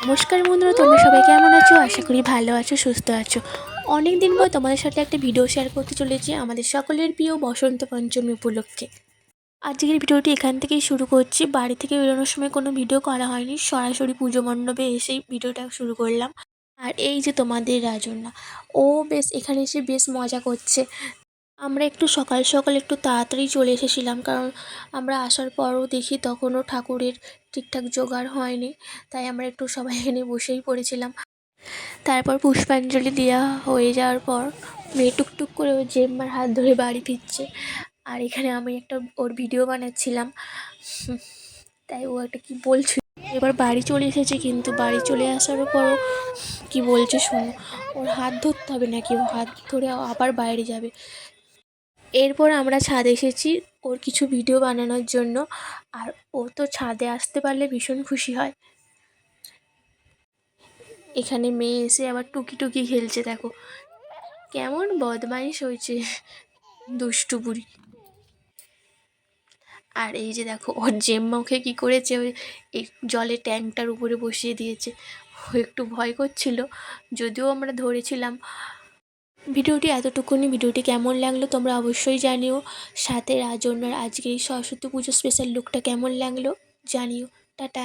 নমস্কার বন্ধুরা, তোমরা সবাই কেমন আছো? আশা করি ভালো আছো, সুস্থ আছো। অনেক দিন পর তোমাদের সাথে একটা ভিডিও শেয়ার করতে চলেছি আমাদের সকলের প্রিয় বসন্ত পঞ্চমী উপলক্ষে। আজকের ভিডিওটি এখান থেকেই শুরু করছি। বাড়ি থেকে বেরোনোর সময় কোনো ভিডিও করা হয়নি, সরাসরি পুজো মণ্ডপে এসেই ভিডিওটা শুরু করলাম। আর এই যে তোমাদের রাজন্যা, ও বেশ এখানে এসে বেশ মজা করছে। আমরা একটু সকাল সকাল একটু তাড়াতাড়ি চলে এসেছিলাম, কারণ আমরা আসার পরও দেখি তখনও ঠাকুরের ঠিকঠাক জোগাড় হয়নি, তাই আমরা একটু সবাই এখানে বসেই পড়েছিলাম। তারপর পুষ্পাঞ্জলি দেওয়া হয়ে যাওয়ার পর মেয়ে টুকটুক করে ওর জেম্মার হাত ধরে বাড়ি ফিরছে, আর এখানে আমি একটা ওর ভিডিও বানাচ্ছিলাম। তাই ও একটা কী বলছিল। এবার বাড়ি চলে এসেছে, কিন্তু বাড়ি চলে আসার পরও কি বলছে শোনো। ওর হাত ধরতে হবে নাকি, ও হাত ধরে আবার বাইরে যাবে। এরপর আমরা ছাদে এসেছি ওর কিছু ভিডিও বানানোর জন্য, আর ও তো ছাদে আসতে পারলে ভীষণ খুশি হয়। এখানে মেয়ে এসে আবার টুকি টুকি খেলছে, দেখো কেমন বদমাইশ হয়েছে, দুষ্টু বুড়ি। আর এই যে দেখো ওর জেম্মা ওকে কী করেছে, ওই এই জলের ট্যাঙ্কটার উপরে বসিয়ে দিয়েছে। ও একটু ভয় করছিল, যদিও আমরা ধরেছিলাম। ভিডিওটি এতটুকুনি। ভিডিওটি কেমন লাগলো তোমরা অবশ্যই জানিও। সাথে রাজন্যার আজকে এই সরস্বতী পুজো স্পেশাল লুকটা কেমন লাগলো জানিও। টাটা।